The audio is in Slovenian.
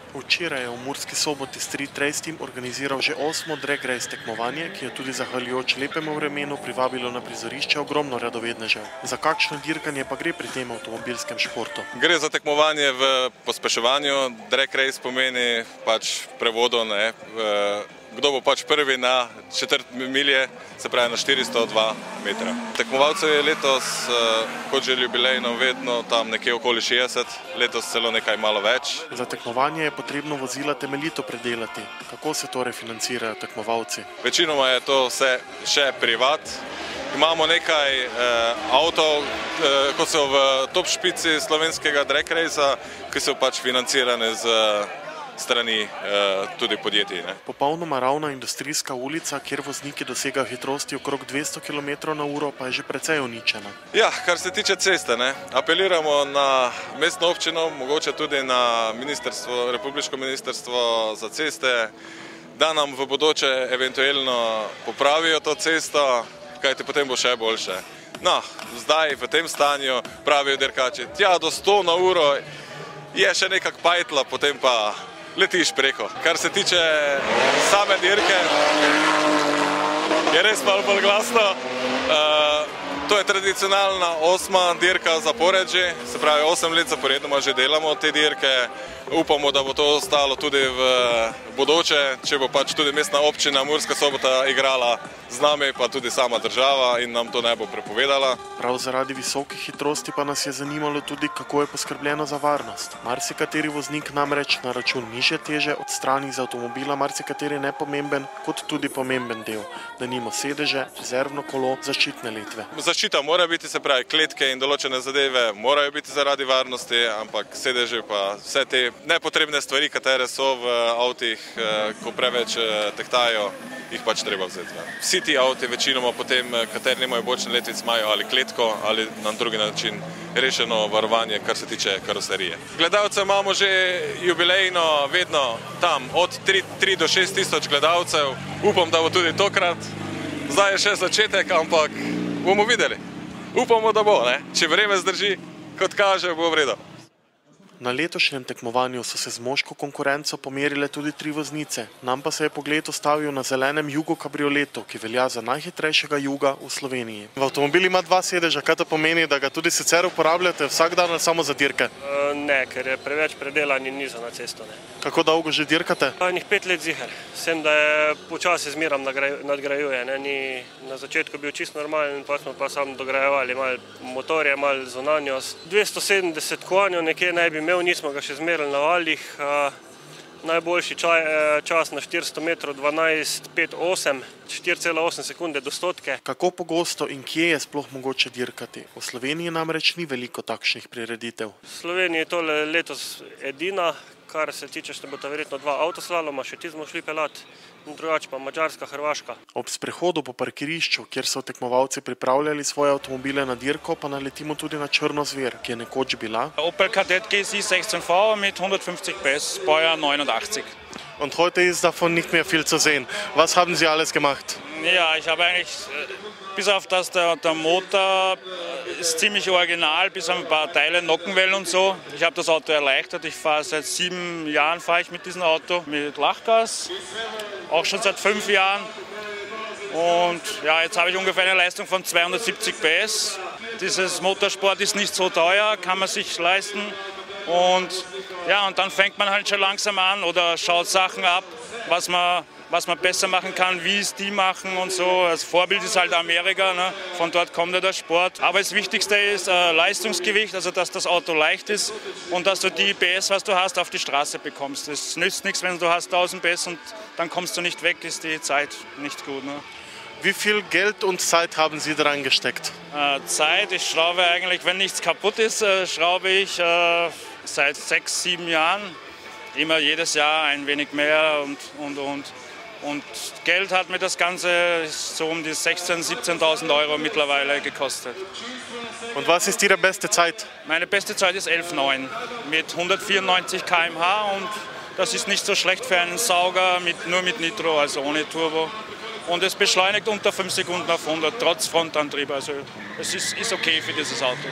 Včeraj je v Murski Soboti Street Race Team organiziral že 8. drag race tekmovanje, ki je tudi zahvaljujoč lepemu vremenu privabilo na prizorišče ogromno radovednežev. Za kakšno dirkanje pa gre pri tem avtomobilskem športu? Gre za tekmovanje v pospeševanju. Drag race pomeni pač prevodo, kdo bo pač prvi na četrt milje, se pravi na 402 metra. Tekmovalcev je letos, kot že jubilejno, vedno tam nekje okoli 60, letos celo nekaj malo več. Za tekmovanje je potrebno vozila temeljito predelati. Kako se torej financirajo tekmovalci? Večinoma je to vse še privat. Imamo nekaj avtov, kot so v top špici slovenskega drag racea, ki so pač financirane z strani tudi podjetij. Popolnoma ravna industrijska ulica, kjer vozniki dosegajo hitrosti okrog 200 km/h, pa je že precej uničena. Ja, kar se tiče ceste, apeliramo na mestno občino, mogoče tudi na republiško ministrstvo za ceste, da nam v bodoče eventualno popravijo to cesto, kajti potem bo še boljše. No, zdaj v tem stanju pravijo dirkači, tja do 100 na uro je še nekak pajtla, potem pa letiš preko. Kar se tiče same dirke, je res malo bolj glasno. To je tradicionalna 8. dirka zapored že, se pravi 8 let zaporedoma že delamo te dirke. Upamo, da bo to ostalo tudi v bodoče, če bo pač tudi mestna občina Murska Sobota igrala z nami, pa tudi sama država in nam to ne bo prepovedala. Prav zaradi visokih hitrosti pa nas je zanimalo tudi, kako je poskrbljeno za varnost. Marsikateri voznik namreč na račun nižje teže odstrani iz avtomobila marsikateri nepomemben kot tudi pomemben del, denimo sedeže, rezervno kolo, zaščitne letve. Zaščita mora biti, se pravi kletke in določene zadeve morajo biti zaradi varnosti, ampak sedeže pa vse te nepotrebne stvari, katere so v avtih, ko preveč tehtajo, jih pač treba vzeti. Vsi ti avti večinoma potem, kateri nimajo bočne letvice, imajo ali kletko ali na drugi način rešeno varovanje, kar se tiče karoserije. Gledalcev imamo že jubilejno vedno tam od 3 do 6 tisoč gledalcev. Upam, da bo tudi tokrat. Zdaj je še začetek, ampak bomo videli. Upamo, da bo, Če vreme zdrži, kot kaže, bo v redu. Na letošnjem tekmovanju so se z moško konkurenco pomerile tudi 3 voznice. Nam pa se je pogled ustavil na zelenem Jugo kabrioletu, ki velja za najhitrejšega Juga v Sloveniji. V avtomobilu ima 2 sedeža, kaj to pomeni, da ga tudi sicer uporabljate vsak dan ali samo za dirke? Ne, ker je preveč predelan in ni za na cesto. Kako dolgo že dirkate? Enih 5 let ziher. Sem, da je počasi zmerom nadgrajuje. Na začetku bil čisto normalen, pa smo pa sam dograjevali malo motorje, malo zunanjost. 270 konjev nekje naj bi imel, nismo ga še zmerili na valjih. Najboljši čas na 400 metrov 12:5:8, 4,8 sekunde do stotke. Kako pogosto in kje je sploh mogoče dirkati? V Sloveniji namreč ni veliko takšnih prireditev. V Sloveniji je tole letos edina, kar se tiče, da bodo verjetno 2 avtoslaloma, še ti smo šli pelati, drugače pa Madžarska, Hrvaška. Ob sprehodu po parkirišču, kjer so tekmovalci pripravljali svoje avtomobile na dirko, pa naletimo tudi na črno zver, ki je nekoč bila Opel Kadett GSI 16V mit 150 PS, Baujahr 89. Und heute ist davon nicht mehr viel zu sehen. Was haben Sie alles gemacht? Ja, ich habe eigentlich, bis auf das der Motor ist ziemlich original, bis auf ein paar Teile, Nockenwellen und so. Ich habe das Auto erleichtert. Ich fahre seit 7 Jahren mit diesem Auto mit Lachgas, auch schon seit 5 Jahren. Und ja, jetzt habe ich ungefähr eine Leistung von 270 PS. Dieses Motorsport ist nicht so teuer, kann man sich leisten. Und ja, und dann fängt man halt schon langsam an oder schaut Sachen ab, was man besser machen kann, wie es die machen und so. Das Vorbild ist halt Amerika, von dort kommt ja der Sport. Aber das Wichtigste ist Leistungsgewicht, also dass das Auto leicht ist und dass du die PS, was du hast, auf die Straße bekommst. Es nützt nichts, wenn du hast 1000 PS und dann kommst du nicht weg, ist die Zeit nicht gut. Wie viel Geld und Zeit haben Sie daran gesteckt? Zeit, ich schraube eigentlich, wenn nichts kaputt ist, schraube ich seit 6, 7 Jahren. Immer jedes Jahr ein wenig mehr und Geld hat mir das Ganze so um die 16.000, 17.000 Euro mittlerweile gekostet. Und was ist Ihre beste Zeit? Meine beste Zeit ist 11,9 mit 194 km/h und das ist nicht so schlecht für einen Sauger, nur mit Nitro, also ohne Turbo. Und es beschleunigt unter 5 Sekunden auf 100, trotz Frontantrieb. Also es ist okay für dieses Auto.